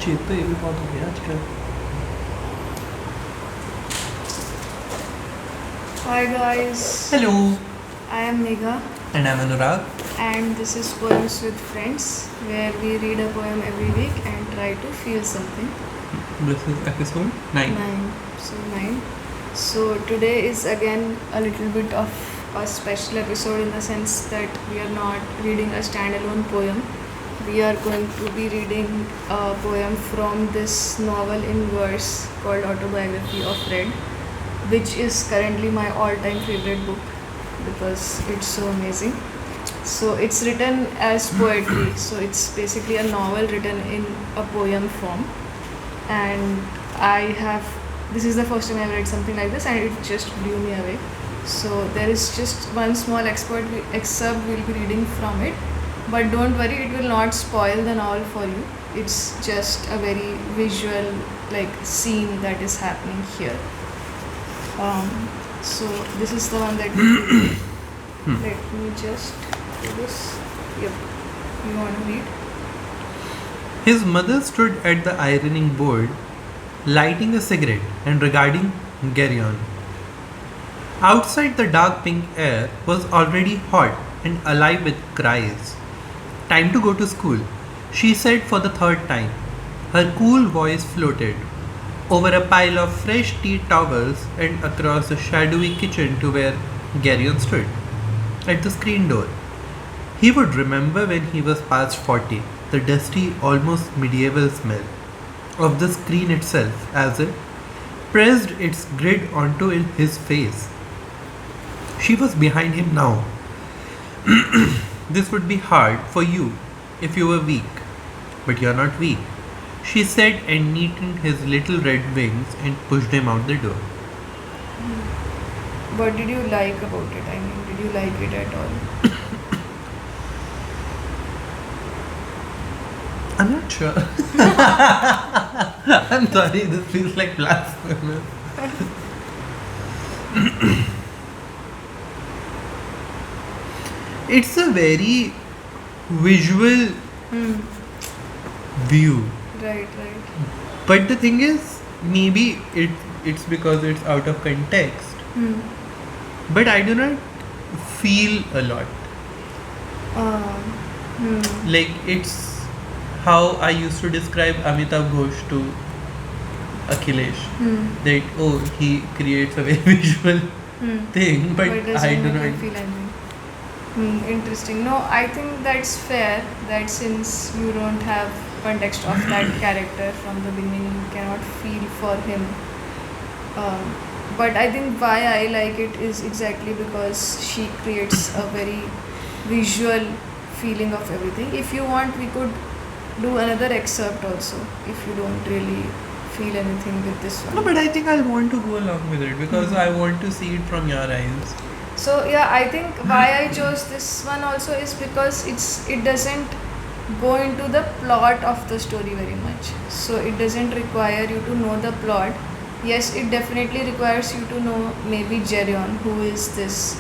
चेप तो ये भी बहुत हो गया आजकल. Hi guys, Hello. I am Megha And I'm Anurag. and this is Poems with Friends where we read a poem every week and try to feel something. This is episode 9. 9. So today is again a little bit of a special episode in the sense that we are not reading a standalone poem. We are going to be reading a poem from this novel in verse called Autobiography of Red, which is currently my all-time favorite book because it's so amazing. So it's written as poetry, so it's basically a novel written in a poem form, and this is the first time I've read something like this and it just blew me away. So there is just one small excerpt we'll be reading from it, but don't worry, it will not spoil the novel for you. It's just a very visual scene that is happening here. So this is the one that we read. Let me just do this. Yep. You want to read? His mother stood at the ironing board, lighting a cigarette and regarding Geryon. Outside, the dark pink air was already hot and alive with cries. Time to go to school, she said for the third time. Her cool voice floated over a pile of fresh tea towels and across the shadowy kitchen to where Geryon stood, at the screen door. He would remember when he was past 40, the dusty, almost medieval smell of the screen itself as it pressed its grid onto his face. She was behind him now. This would be hard for you if you were weak, but you're not weak, she said, and neatened his little red wings and pushed him out the door. What did you like about it? I mean, did you like it at all? I'm not sure. I'm sorry, this feels like blasphemous. It's a very visual view. Right. But the thing is, maybe it's because it's out of context. But I do not feel a lot. Like, it's how I used to describe Amitabh Ghosh to Akhilesh. That, he creates a very visual thing, but I doesn't do make you not. feel anything. Interesting. No, I think that's fair that since you don't have context of that character from the beginning, you cannot feel for him. But I think why I like it is exactly because she creates a very visual feeling of everything. If you want, we could do another excerpt also if you don't really feel anything with this one. No, but I think I'll want to go along with it because I want to see it from your eyes. So yeah, I think why I chose this one also is because it doesn't go into the plot of the story very much. So it doesn't require you to know the plot. Yes, it definitely requires you to know maybe Geryon, who is this,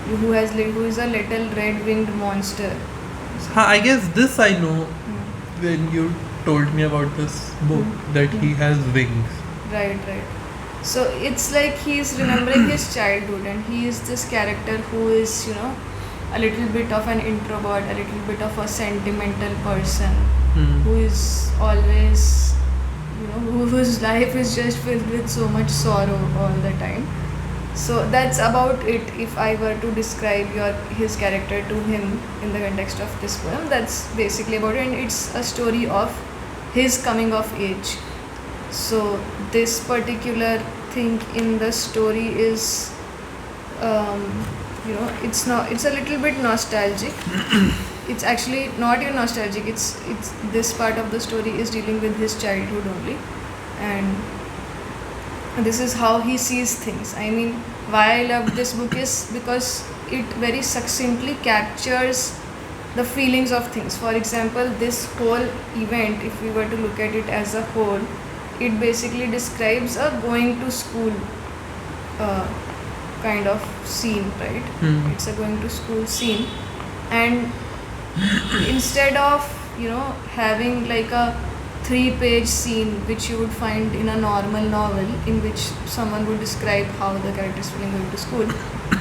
who is a little red-winged monster. I guess this I know when you told me about this book that he has wings. Right. So it's like he is remembering his childhood and he is this character who is, a little bit of an introvert, a little bit of a sentimental person who is always, whose life is just filled with so much sorrow all the time. So that's about it. If I were to describe his character to him in the context of this poem, that's basically about it, and it's a story of his coming of age. So this particular thing in the story is, it's a little bit nostalgic. It's actually not even nostalgic. It's this part of the story is dealing with his childhood only, and this is how he sees things. I mean, why I love this book is because it very succinctly captures the feelings of things. For example, this whole event, if we were to look at it as a whole, it basically describes a going to school kind of scene, right? It's a going to school scene, and instead of having like a 3-page scene which you would find in a normal novel in which someone would describe how the character is feeling going to school.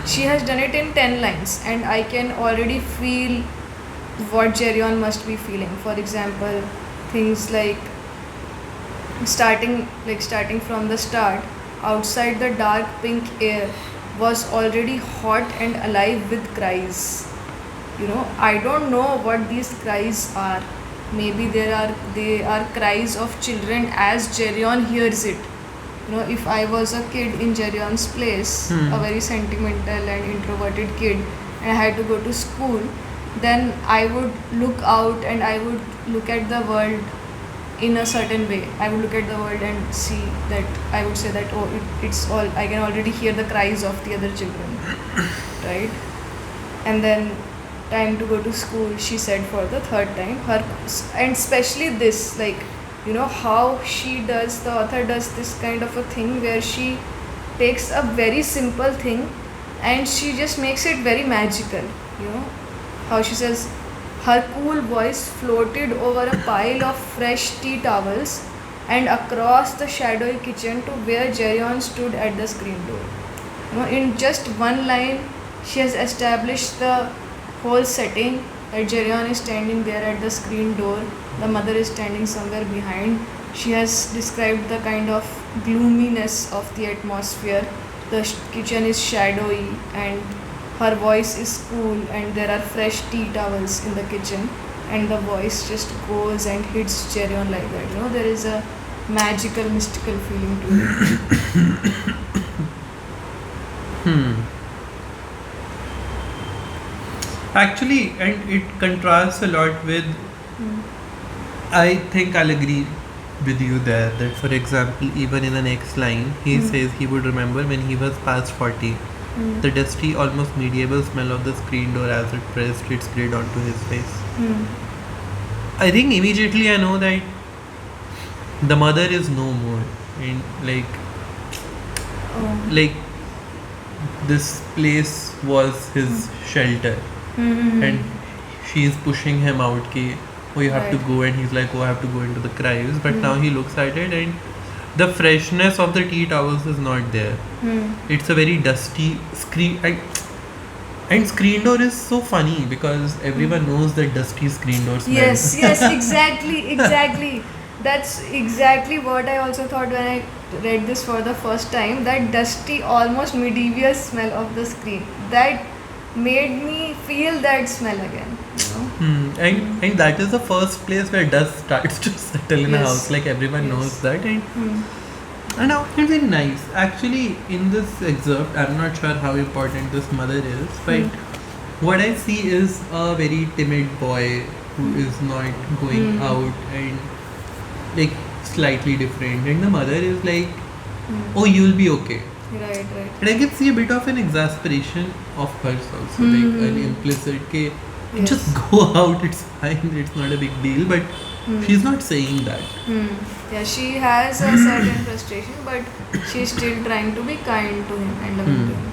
She has done it in 10 lines, and I can already feel what Geryon must be feeling. For example, things like starting from the start, outside the dark pink air was already hot and alive with cries. I don't know what these cries are. Maybe they are cries of children as Geryon hears it. If I was a kid in Jeryon's place, a very sentimental and introverted kid, and I had to go to school, then I would look out and I would look at the world in a certain way. I would look at the world and see that I would say that, oh, it's all, I can already hear the cries of the other children, right? And then time to go to school, she said for the third time. And especially this, how the author does this kind of a thing where she takes a very simple thing and she just makes it very magical. How she says, her cool voice floated over a pile of fresh tea towels and across the shadowy kitchen to where Geryon stood at the screen door. In just one line, she has established the whole setting, that Geryon is standing there at the screen door, the mother is standing somewhere behind. She has described the kind of gloominess of the atmosphere. The kitchen is shadowy and her voice is cool, and there are fresh tea towels in the kitchen, and the voice just goes and hits Geryon like that. There is a magical, mystical feeling to it. Actually, and it contrasts a lot with, I think I'll agree with you there, that for example, even in the next line, he says he would remember when he was past 40, the dusty, almost medieval smell of the screen door as it pressed its grid onto his face. I think immediately I know that the mother is no more, and like this place was his shelter. And she's pushing him out ki, oh, you have to go, and he's like, oh, I have to go into the cries, but now he looks at it and the freshness of the tea towels is not there. It's a very dusty screen, and screen door is so funny because everyone knows that dusty screen door smell. Yes, exactly. That's exactly what I also thought when I read this for the first time, that dusty, almost medieval smell of the screen. That made me feel that smell again. And that is the first place where dust starts to settle in a house. Like everyone knows that, and now it's very nice. Actually, in this excerpt, I'm not sure how important this mother is, but what I see is a very timid boy who is not going out and like slightly different, and the mother is like, oh, you'll be okay. Right. And I can see a bit of an exasperation of hers also, like an implicit, just go out, it's fine, it's not a big deal, but she's not saying that. Yeah, she has a certain frustration, but she's still trying to be kind to him and loving to him.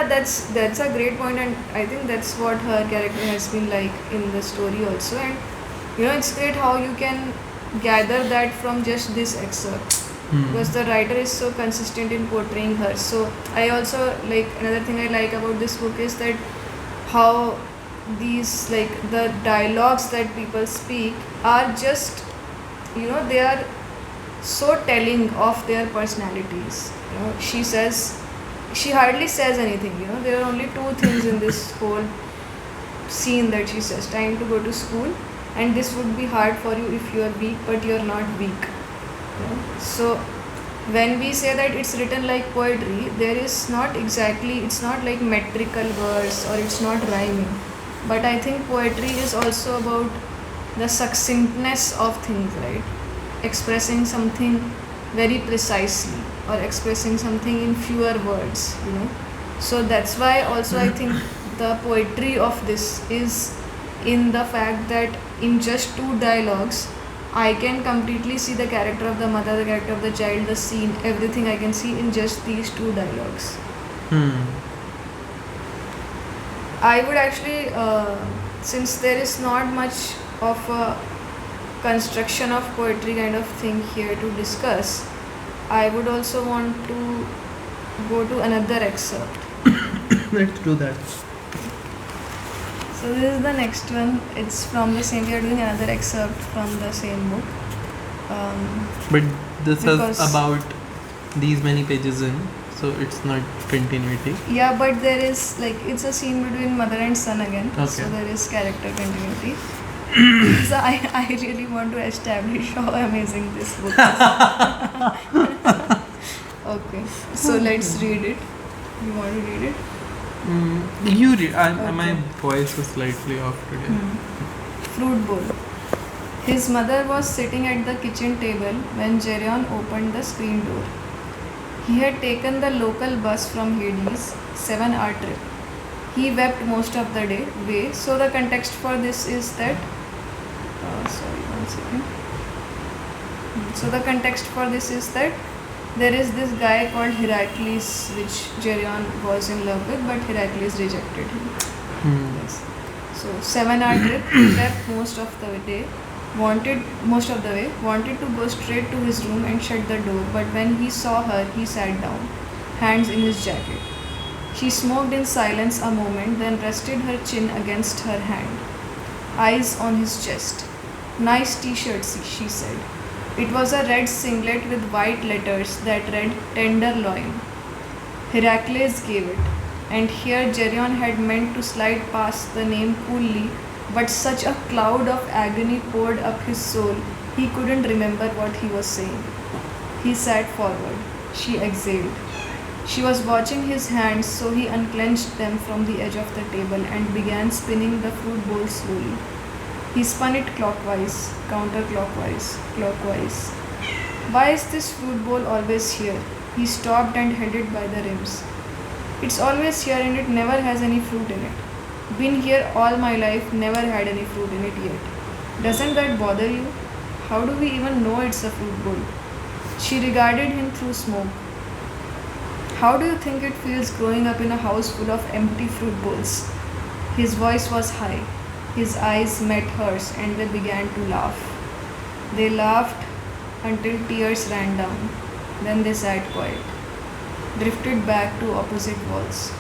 That's a great point, and I think that's what her character has been like in the story also. And it's great how you can gather that from just this excerpt. Because the writer is so consistent in portraying her. So I also another thing I like about this book is that how these the dialogues that people speak are just they are so telling of their personalities. She hardly says anything. There are only two things in this whole scene that she says: time to go to school, and this would be hard for you if you are weak, but you are not weak. So when we say that it's written like poetry, it's not like metrical verse or it's not rhyming, but I think poetry is also about the succinctness of things, right? Expressing something very precisely or expressing something in fewer words. So that's why also I think the poetry of this is in the fact that in just two dialogues I can completely see the character of the mother, the character of the child, the scene, everything I can see in just these two dialogues. I would actually, since there is not much of a construction of poetry kind of thing here to discuss, I would also want to go to another excerpt. Let's do that. So this is the next one. It's from the same. We are doing another excerpt from the same book. But this Because- is about these many pages in, so it's not continuity. Yeah, but there is like it's a scene between mother and son again. Okay. So there is character continuity. So I really want to establish how amazing this book is. Okay. So let's read it. You want to read it? You read. My Okay. voice is slightly off today. Fruit bowl. His mother was sitting at the kitchen table when Jerion opened the screen door. He had taken the local bus from Hades, 7-hour trip. He wept most of the way. So the context for this is that. Sorry, 1 second. So the context for this is that there is this guy called Heracles, which Jerion was in love with, but Heracles rejected him. Yes. So 7-hour trip, he wept most of the way, wanted to go straight to his room and shut the door, but when he saw her, he sat down, hands in his jacket. She smoked in silence a moment, then rested her chin against her hand, eyes on his chest. Nice t-shirt, she said. It was a red singlet with white letters that read Tenderloin. Heracles gave it, and here Jerion had meant to slide past the name coolly, but such a cloud of agony poured up his soul, he couldn't remember what he was saying. He sat forward. She exhaled. She was watching his hands, so he unclenched them from the edge of the table and began spinning the fruit bowl slowly. He spun it clockwise, counterclockwise, clockwise. Why is this fruit bowl always here? He stopped and held it by the rims. It's always here and it never has any fruit in it. Been here all my life, never had any fruit in it yet. Doesn't that bother you? How do we even know it's a fruit bowl? She regarded him through smoke. How do you think it feels growing up in a house full of empty fruit bowls? His voice was high. His eyes met hers and they began to laugh. They laughed until tears ran down. Then they sat quiet, drifted back to opposite walls.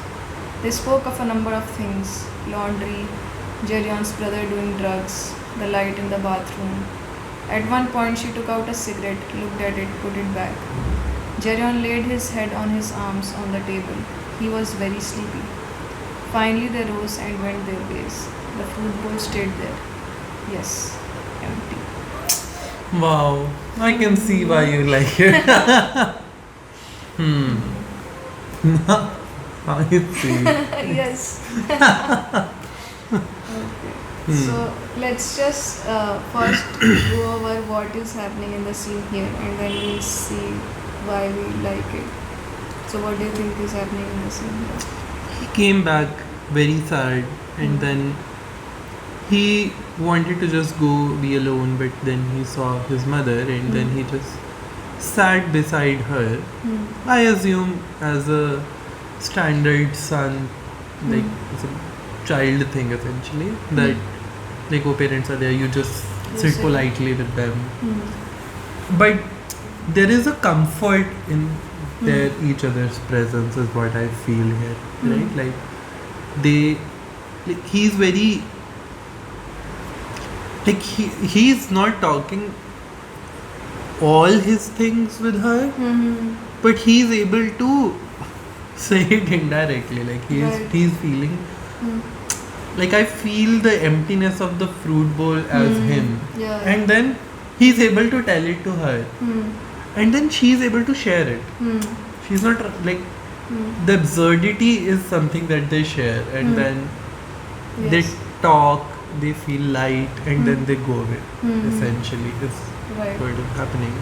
They spoke of a number of things: laundry, Jerion's brother doing drugs, the light in the bathroom. At one point she took out a cigarette, looked at it, put it back. Jerion laid his head on his arms on the table. He was very sleepy. Finally they rose and went their ways. The fruit bowl stayed there. Yes, empty. Wow, I can see why you like it. I see. Yes. Okay. So let's just first go over what is happening in the scene here, and then we'll see why we like it. So what do you think is happening in the scene here? He came back very sad, and then he wanted to just go be alone, but then he saw his mother, and then he just sat beside her. I assume as a standard son, like it's a child thing essentially, that like oh, parents are there, you just sit sit. politely with them. But there is a comfort in their each other's presence is what I feel here, right? Like he's very like he's not talking all his things with her, but he's able to say it indirectly. Like he's feeling like I feel the emptiness of the fruit bowl as him, and then he's able to tell it to her, and then she's able to share it. She's not like the absurdity is something that they share, and then they talk, they feel light, and then they go away. Essentially, is what is happening.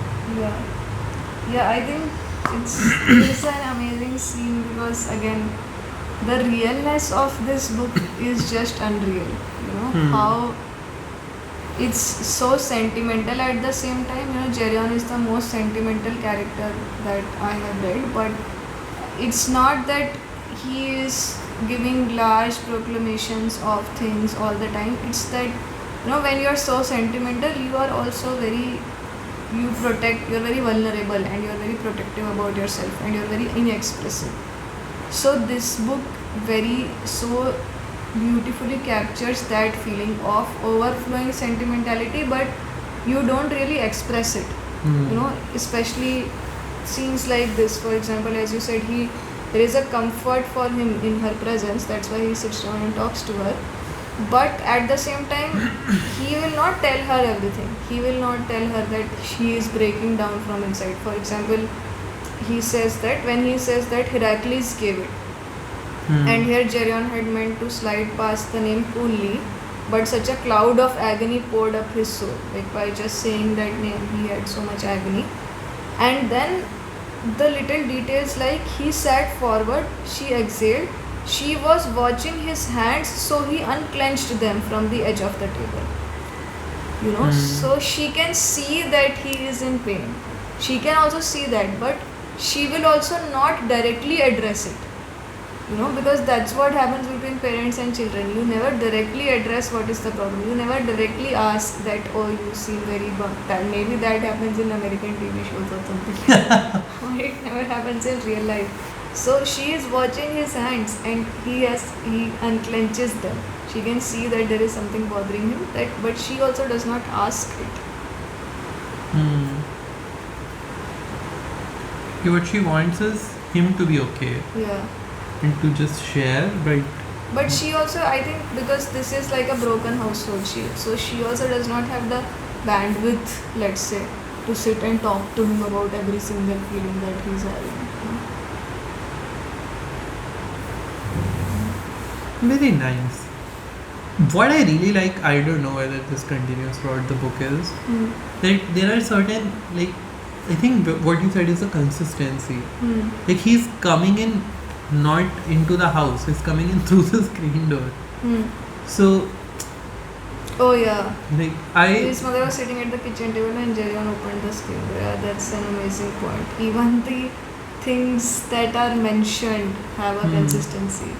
Yeah, I think it's an amazing scene because again, the realness of this book is just unreal. You know how it's so sentimental at the same time. You know, Jerion is the most sentimental character that I have read, but it's not that he is giving large proclamations of things all the time. It's that When you're so sentimental, you are also you're very vulnerable, and you're very protective about yourself, and you're very inexpressive. So this book very so beautifully captures that feeling of overflowing sentimentality, but you don't really express it. Especially scenes like this, for example, as you said, there is a comfort for him in her presence. That's why he sits down and talks to her. But at the same time, he will not tell her everything. He will not tell her that she is breaking down from inside. For example, when he says that Heracles gave it, and here Geryon had meant to slide past the name coolly, but such a cloud of agony poured up his soul. Like by just saying that name, he had so much agony. And then the little details, like he sat forward, she exhaled, she was watching his hands, so he unclenched them from the edge of the table. So she can see that he is in pain. She can also see that, but she will also not directly address it. Because that's what happens between parents and children. You never directly address what is the problem. You never directly ask that, oh, you seem very bad. Maybe that happens in American TV shows or something. Or it never happens in real life. So she is watching his hands, and he unclenches them. She can see that there is something bothering him, but she also does not ask it. What she wants is him to be okay. Yeah. And to just share, right? But she also, I think, because this is like a broken household, she also does not have the bandwidth, let's say, to sit and talk to him about every single feeling that he's having. Very nice. What I really like, I don't know whether this continues throughout the book, is that there are certain, like, I think what you said is a consistency. Like he's coming in not into the house, he's coming in through the screen door. So oh yeah, like his mother was sitting at the kitchen table and Geryon opened the screen door. Yeah, that's an amazing point. Even the things that are mentioned have a consistency.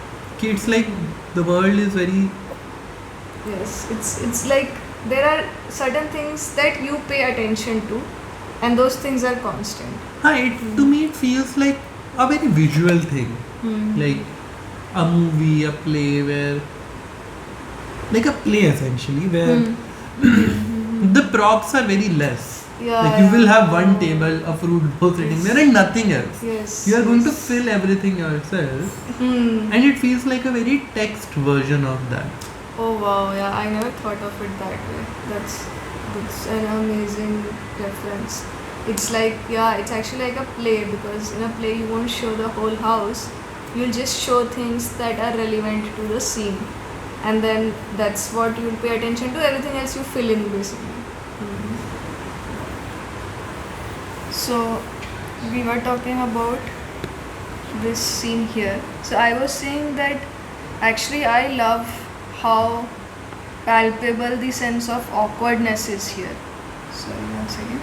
It's like the world is very, yes, it's like there are certain things that you pay attention to, and those things are constant. To me it feels like a very visual thing. Like a movie, a play essentially, where the props are very less. You will have one table, a fruit bowl sitting there, and nothing else. Yes. You are going to fill everything yourself, and it feels like a very text version of that. Oh wow, yeah, I never thought of it that way. That's an amazing reference. It's like, it's actually like a play, because in a play you won't show the whole house. You'll just show things that are relevant to the scene, and then that's what you'll pay attention to. Everything else you fill in, basically. So we were talking about this scene here. So I was saying that actually I love how palpable the sense of awkwardness is here. So one second.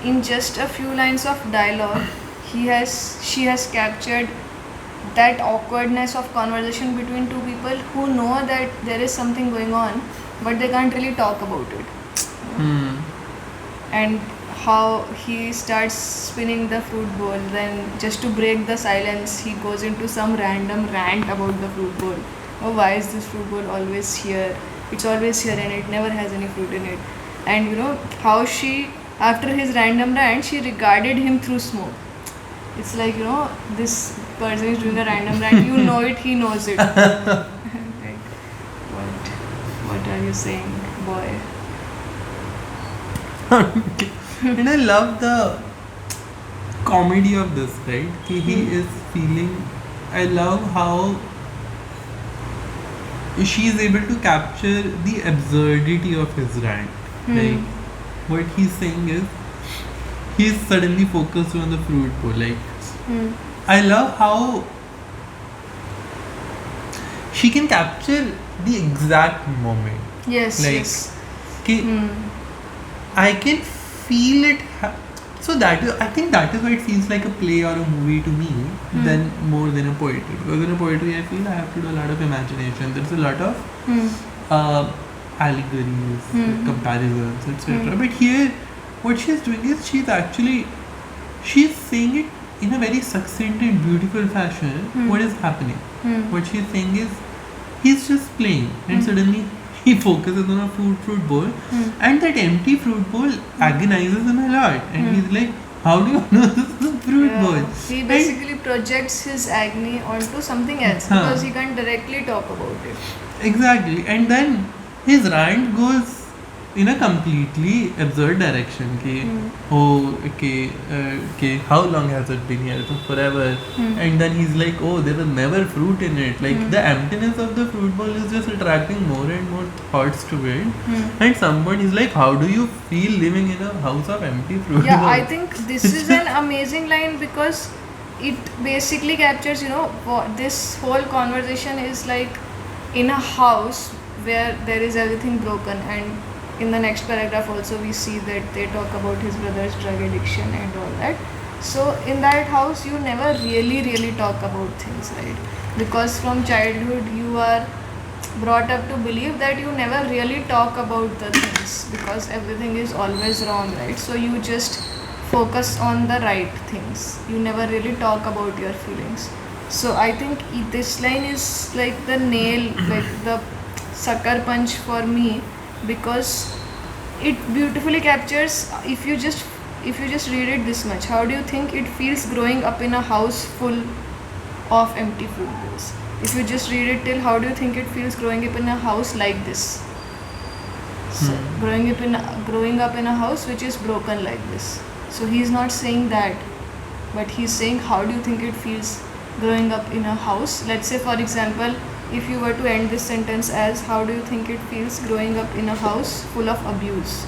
In just a few lines of dialogue, she has captured that awkwardness of conversation between two people who know that there is something going on, but they can't really talk about it. And how he starts spinning the fruit bowl, then just to break the silence, he goes into some random rant about the fruit bowl. Oh, why is this fruit bowl always here? It's always here and it never has any fruit in it. And how she, after his random rant, she regarded him through smoke. It's like, this person is doing a random rant, it, he knows it. Like, what are you saying, boy? Okay. And I love the comedy of this, right? He is feeling, I love how she is able to capture the absurdity of his rant. Like, what he's saying is, he's suddenly focused on the fruit bowl. Like, I love how she can capture the exact moment. Yes, like, yes. I can feel it. So I think that is why it feels like a play or a movie to me, than more than a poetry. Because in a poetry, I feel I have to do a lot of imagination. There's a lot of allegories, Hmm. comparisons, etc. Hmm. But here, what she's doing is she's saying it in a very succinct and beautiful fashion. Hmm. What is happening? Hmm. What she's saying is he's just playing, and Hmm. suddenly he focuses on a fruit bowl, Hmm. and that empty fruit bowl agonizes him a lot, and Hmm. he's like, "How do you know this is a fruit bowl?" Yeah, he And basically projects his agony onto something else Huh. because he can't directly talk about it. exactly, and then his rant goes in a completely absurd direction. Ki, Hmm. oh, okay, how long has it been here? So forever. Hmm. And then he's like, oh, there was never fruit in it. Like Hmm. the emptiness of the fruit bowl is just attracting more and more thoughts to it. Hmm. And someone is like, how do you feel living in a house of empty fruit Yeah, bowls? I think this is an amazing line because it basically captures, what this whole conversation is like in a house where there is everything broken, and in the next paragraph also we see that they talk about his brother's drug addiction and all that. So in that house you never really talk about things, right? Because from childhood you are brought up to believe that you never really talk about the things because everything is always wrong, right? So you just focus on the right things, you never really talk about your feelings. So I think this line is like the nail, like the sucker punch for me, because it beautifully captures, if you just read it this much, how do you think it feels growing up in a house full of empty fruit bowls? If you just read it till how do you think it feels growing up in a house like this? So growing up in a house which is broken like this. So he's not saying that, but he's saying how do you think it feels growing up in a house. Let's say for example, if you were to end this sentence as how do you think it feels growing up in a house full of abuse,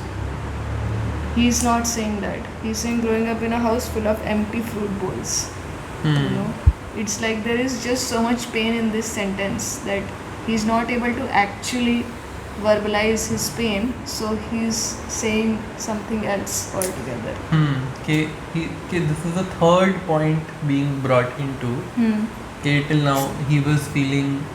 he's not saying that. He's saying growing up in a house full of empty fruit bowls. You know, it's like there is just so much pain in this sentence that he's not able to actually verbalize his pain, so he's saying something else altogether. Okay, this is the third point being brought into. Okay, till now he was feeling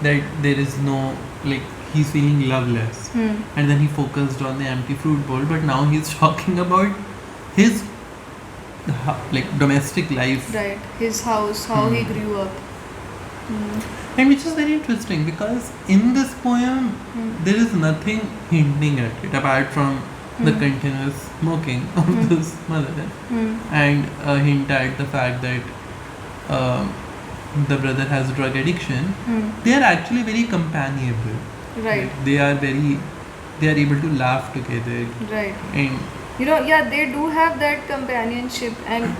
that there is no, like, he's feeling loveless, and then he focused on the empty fruit bowl, but now he's talking about his like domestic life, Right, his house, how he grew up. and which is very interesting because in this poem there is nothing hinting at it apart from the continuous smoking of this mother, and a hint at the fact that the brother has drug addiction. They are actually very companionable. Right. Like, they are able to laugh together, Right. and They do have that companionship, and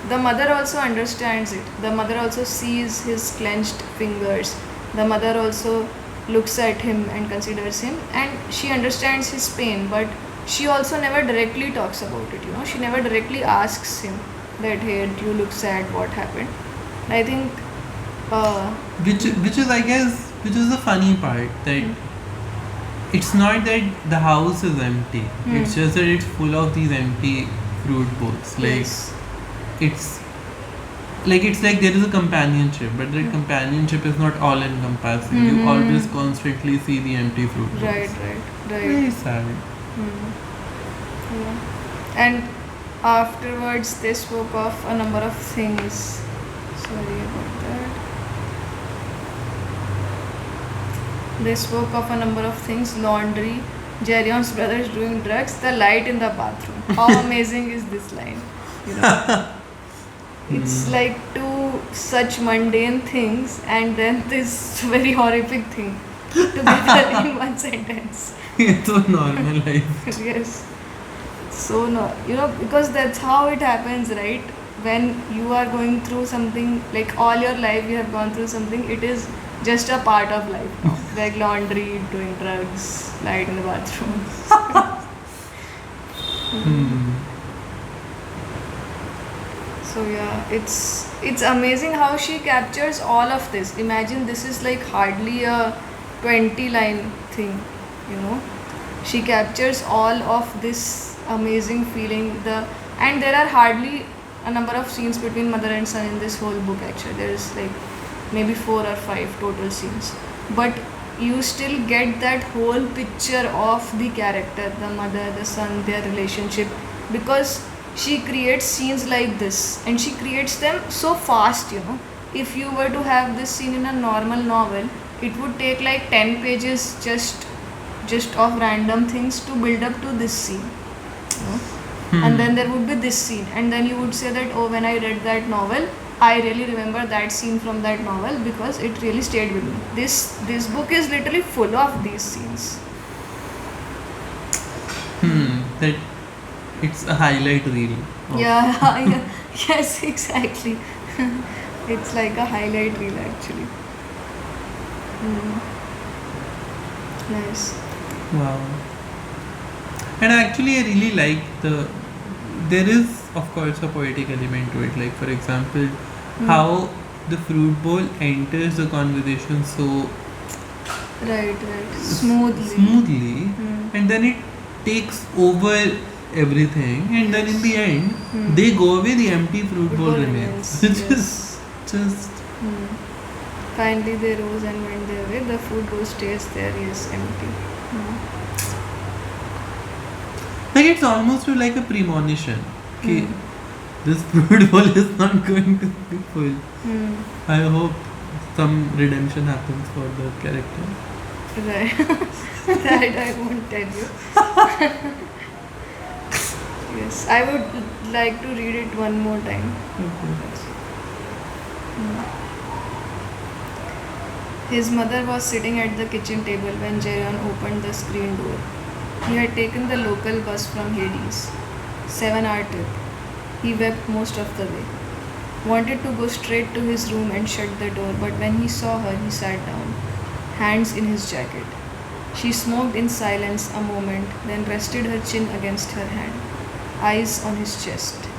the mother also understands it. The mother also sees his clenched fingers. The mother also looks at him and considers him, and she understands his pain, but she also never directly talks about it. She never directly asks him that, hey, you look sad, what happened? I think which is, I guess, which is the funny part, that it's not that the house is empty. It's just that it's full of these empty fruit bowls. Like yes. it's like there is a companionship, but that companionship is not all encompassing. You always constantly see the empty fruit bowls. Right. Very sad. Yeah. And afterwards they spoke of a number of things. Sorry about that. They spoke of a number of things: laundry, Jerion's brothers doing drugs, the light in the bathroom. How amazing is this line? It's like two such mundane things and then this very horrific thing together in one sentence. It's so normal life. Yes. So no, because that's how it happens, right? When you are going through something, like all your life you have gone through something, it is just a part of life now. Like laundry, doing drugs, light in the bathroom. So yeah, it's amazing how she captures all of this. Imagine this is like hardly a 20 line thing, She captures all of this amazing feeling. And there are hardly a number of scenes between mother and son in this whole book actually. There is like maybe 4 or 5 total scenes. But you still get that whole picture of the character, the mother, the son, their relationship, because she creates scenes like this and she creates them so fast, you know. If you were to have this scene in a normal novel, it would take like 10 pages just of random things to build up to this scene, you know. And then there would be this scene, and then you would say that, oh, when I read that novel, I really remember that scene from that novel because it really stayed with me. This book is literally full of these scenes. That it's a highlight reel. Yeah, yeah, yes, exactly. It's like a highlight reel actually. Hmm. Nice. Wow. And actually, I really like there is, of course, a poetic element to it. Like, for example, how the fruit bowl enters the conversation so Right. Smoothly. smoothly, Hmm. and then it takes over everything, and then in the end, they go away, the empty fruit bowl Football remains. remains. Which is Yes. just. Hmm. Finally, they rose and went their way. The food bowl stays there, is empty. Hmm. Like, it's almost like a premonition. Okay, Hmm. this fruit bowl is not going to be full. Hmm. I hope some redemption happens for the character. Right. That I won't tell you. Yes, I would like to read it one more time. Okay. His mother was sitting at the kitchen table when Jayon opened the screen door. He had taken the local bus from Hades. 7-hour trip. He wept most of the way. Wanted to go straight to his room and shut the door, but when he saw her, he sat down, hands in his jacket. She smoked in silence a moment, then rested her chin against her hand, eyes on his chest.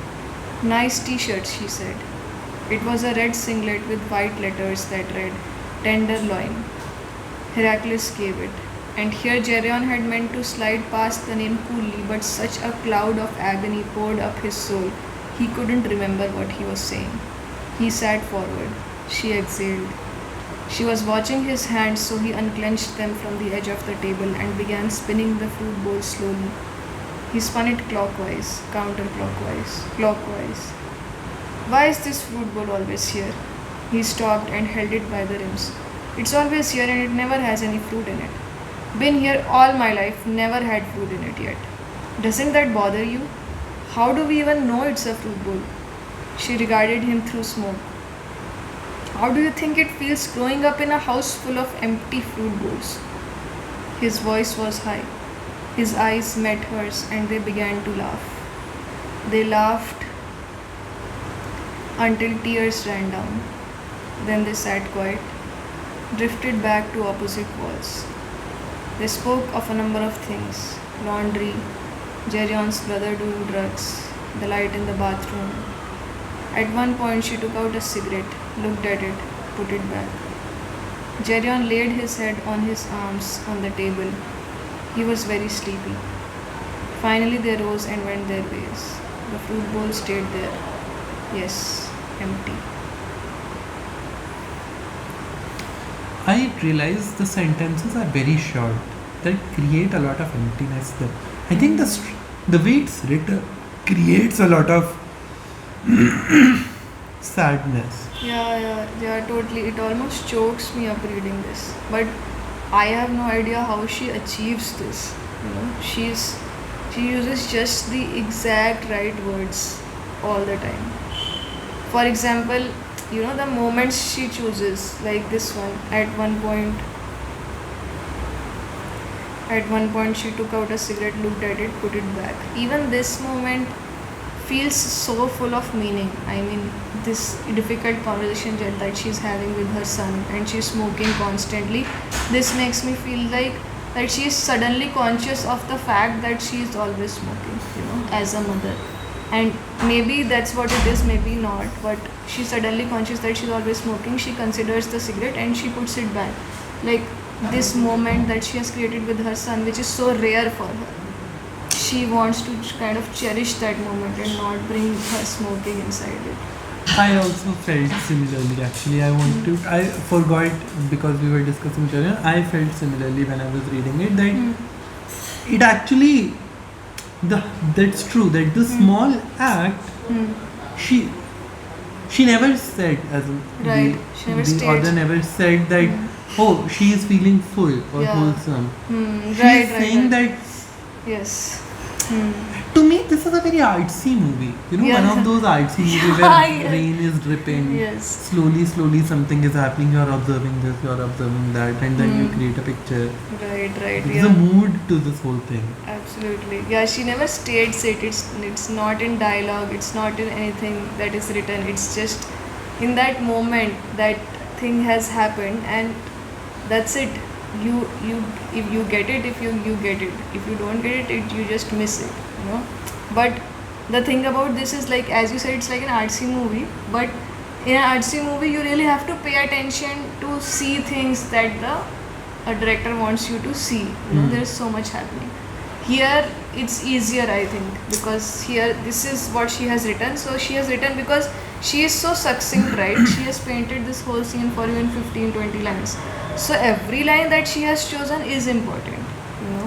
Nice t-shirt, she said. It was a red singlet with white letters that read, Tenderloin. Heracles gave it. And here Geryon had meant to slide past the name coolly, but such a cloud of agony poured up his soul, he couldn't remember what he was saying. He sat forward. She exhaled. She was watching his hands, so he unclenched them from the edge of the table and began spinning the fruit bowl slowly. He spun it clockwise, counterclockwise, clockwise. Why is this fruit bowl always here? He stopped and held it by the rims. It's always here and it never has any fruit in it. Been here all my life, never had fruit in it yet. Doesn't that bother you? How do we even know it's a fruit bowl? She regarded him through smoke. How do you think it feels growing up in a house full of empty fruit bowls? His voice was high. His eyes met hers and they began to laugh. They laughed until tears ran down. Then they sat quiet, drifted back to opposite walls. They spoke of a number of things: laundry, Jeryon's brother doing drugs, the light in the bathroom. At one point, she took out a cigarette, looked at it, put it back. Jeryon laid his head on his arms on the table. He was very sleepy. Finally, they rose and went their ways. The fruit bowl stayed there. Yes, empty. I realize the sentences are very short that create a lot of emptiness there. I think the way it's written creates a lot of sadness. Yeah, totally. It almost chokes me up reading this. But I have no idea how she achieves this. You know, she uses just the exact right words all the time. For example, you know, the moments she chooses, like this one, at one point she took out a cigarette, looked at it, put it back. Even this moment feels so full of meaning. I mean, this difficult conversation that she's having with her son and she's smoking constantly. This makes me feel like that she is suddenly conscious of the fact that she is always smoking, you know, as a mother. And maybe that's what it is, maybe not, but she's suddenly conscious that she's always smoking. She considers the cigarette and she puts it back. Like this moment that she has created with her son, which is so rare for her. She wants to kind of cherish that moment and not bring her smoking inside it. I also felt similarly actually. I forgot because we were discussing it earlier. I felt similarly when I was reading it that Hmm. it actually the that's true that the small act Hmm. she she never said as in Right. She never the author states. never said that Hmm. oh she is feeling full or Yeah. wholesome. Hmm. She Right. is Right. saying Right. that Yes. Hmm. to me this is a very artsy movie. You know, one Yeah. of those artsy movies Yeah. where rain is dripping. Yes. Slowly something is happening. You're observing this, you're observing that, and then you Hmm. create a picture. Right. Right. There's a Yeah. mood to this whole thing. Absolutely. Yeah, she never states it. It's not in dialogue. It's not in anything that is written. It's just in that moment that thing has happened, and that's it. You if you get it, if you get it. If you don't get it, you just miss it. You know. But the thing about this is, like as you said, it's like an artsy movie. But in an artsy movie, you really have to pay attention to see things that the a director wants you to see. You know, Hmm. there's so much happening. Here it's easier, I think, because here this is what she has written. So she has written because she is so succinct, right? She has painted this whole scene for you in 15-20 lines. So every line that she has chosen is important, you know.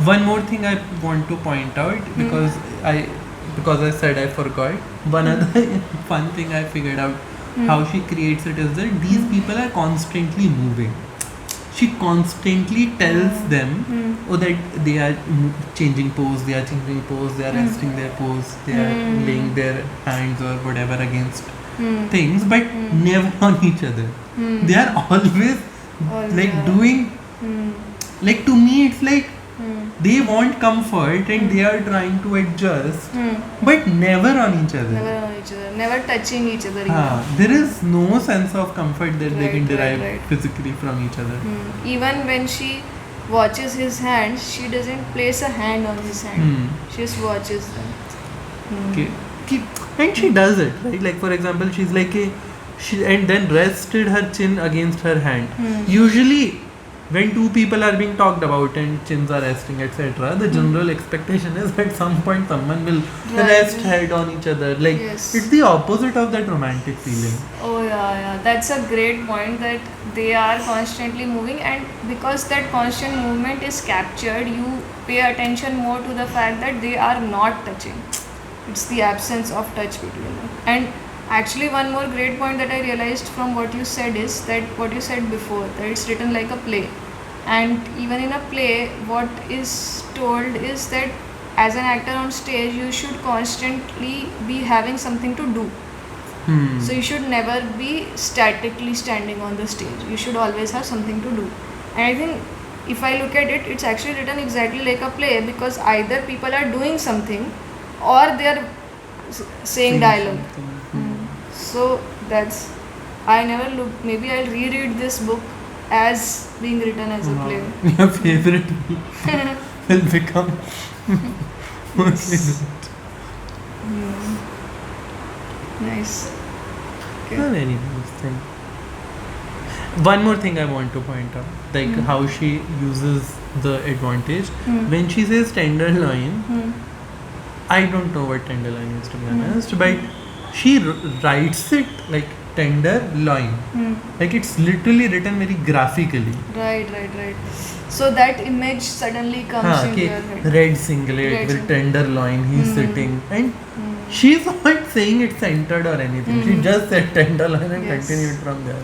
One more thing I want to point out because I said I forgot. One other fun thing I figured out how she creates it is that these people are constantly moving. She constantly tells them oh that they are changing pose, they are changing pose, they are resting their pose, they are laying their hands or whatever against things, but never on each other. They are always Oh, like yeah. doing Hmm. like to me it's like Hmm. they want comfort and they are trying to adjust Hmm. but never on each other. Never on each other, never touching each other. There is no sense of comfort that they can Right, derive right. physically from each other. Even when she watches his hands, she doesn't place a hand on his hand. Hmm. She just watches them. Okay. And she does it, right? Like for example, she's like she and then rested her chin against her hand. Usually, when two people are being talked about and chins are resting, etc., the general expectation is at some point someone will Right. rest head on each other. Like Yes. it's the opposite of that romantic feeling. Oh yeah. That's a great point, that they are constantly moving, and because that constant movement is captured, you pay attention more to the fact that they are not touching. It's the absence of touch between them. And actually, one more great point that I realized from what you said is that what you said before, that it's written like a play. And even in a play, what is told is that as an actor on stage, you should constantly be having something to do. So you should never be statically standing on the stage. You should always have something to do. And I think if I look at it, it's actually written exactly like a play, because either people are doing something or they are saying dialogue. So that's, I never look. Maybe I'll reread this book as being written as a play. Your favorite will become mostly Yes. that. Nice. Okay. A very nice thing. One more thing I want to point out, like how she uses the advantage when she says tenderloin. I don't know what tenderloin is, to be honest, but she writes it like tenderloin. Like it's literally written very graphically. Right. So that image suddenly comes in Okay, your head. red singlet Red with singlet. tenderloin, he's sitting, and she's not saying it's centered or anything. She just said tenderloin and Yes. continued from there.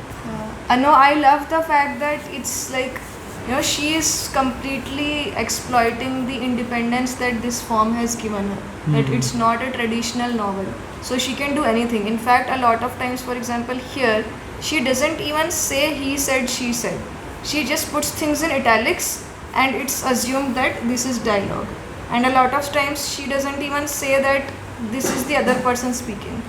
No, I love the fact that it's like, you know, she is completely exploiting the independence that this form has given her. That it's not a traditional novel. So she can do anything. In fact, a lot of times, for example, here, she doesn't even say he said, she said. She just puts things in italics and it's assumed that this is dialogue. And a lot of times, she doesn't even say that this is the other person speaking.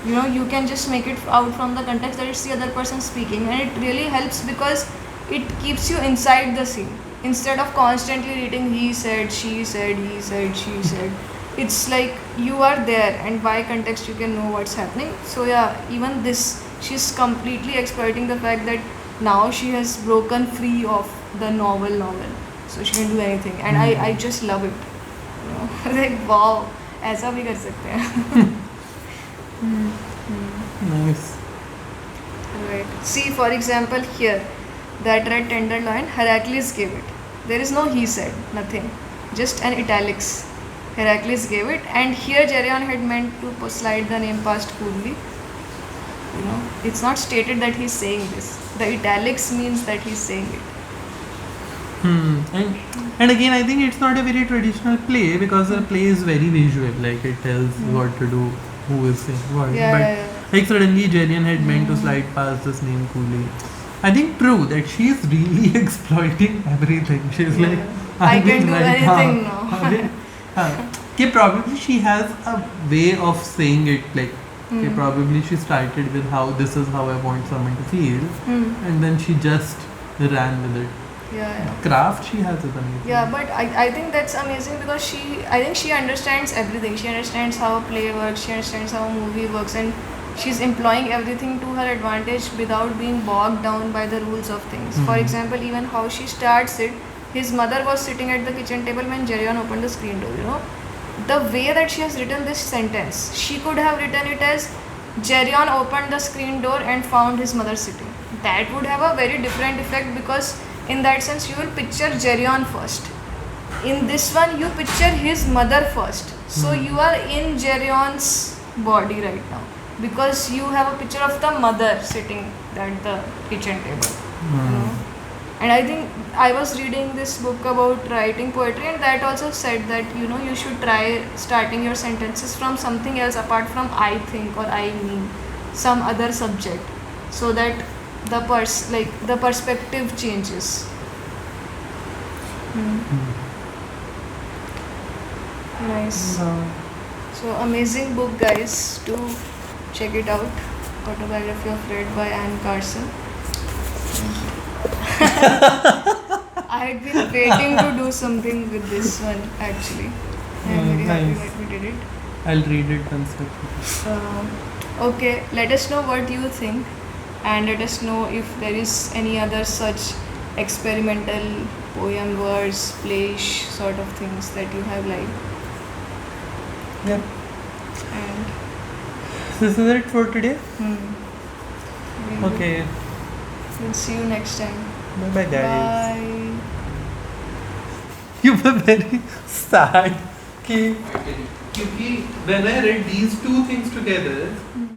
You know, you can just make it out from the context that it's the other person speaking, and it really helps because it keeps you inside the scene instead of constantly reading he said, she said, he said, she said. It's like you are there, and by context you can know what's happening. So yeah, even this, she's completely exploiting the fact that now she has broken free of the novel, so she can do anything, and I just love it, you know. Like wow, ऐसा भी कर सकते हैं. Nice. Right. See, for example, here, that red tenderloin, Heracles gave it. There is no he said, nothing. Just an italics. Heracles gave it, and here Geryon had meant to slide the name past coolly. It's not stated that he's saying this. The italics means that he's saying it. And again, I think it's not a very traditional play because the play is very visual. Like it tells what to do, who is saying what. Yeah, but yeah, yeah. like suddenly Jerian had meant to slide past this name coolly. I think true that she's really exploiting everything. She's like, I can mean, do right anything now. now. Okay, probably she has a way of saying it like. Okay, probably she started with how this is how I want someone to feel, and then she just ran with it. Yeah. Craft she has is amazing. Yeah, but I think that's amazing because I think she understands everything. She understands how a play works, she understands how a movie works, and she's employing everything to her advantage without being bogged down by the rules of things. For example, even how she starts it, his mother was sitting at the kitchen table when Jerion opened the screen door, The way that she has written this sentence, she could have written it as Jerion opened the screen door and found his mother sitting. That would have a very different effect because in that sense you will picture Jerion first. In this one you picture his mother first. So you are in Jerion's body right now because you have a picture of the mother sitting at the kitchen table. And I think I was reading this book about writing poetry, and that also said that you should try starting your sentences from something else apart from I think or I mean, some other subject, so that the perspective changes. Nice. So amazing book, guys. Do check it out. Autobiography of Red by Anne Carson. I had been waiting to do something with this one actually. I'm very happy that we did it. I'll read it once. Okay, let us know what you think, and let us know if there is any other such experimental poem, verse, playish sort of things that you have liked. Yeah. And This is it for today. Okay. We'll see you next time. Bye guys. Bye. You were very sad. Because when I read these two things together,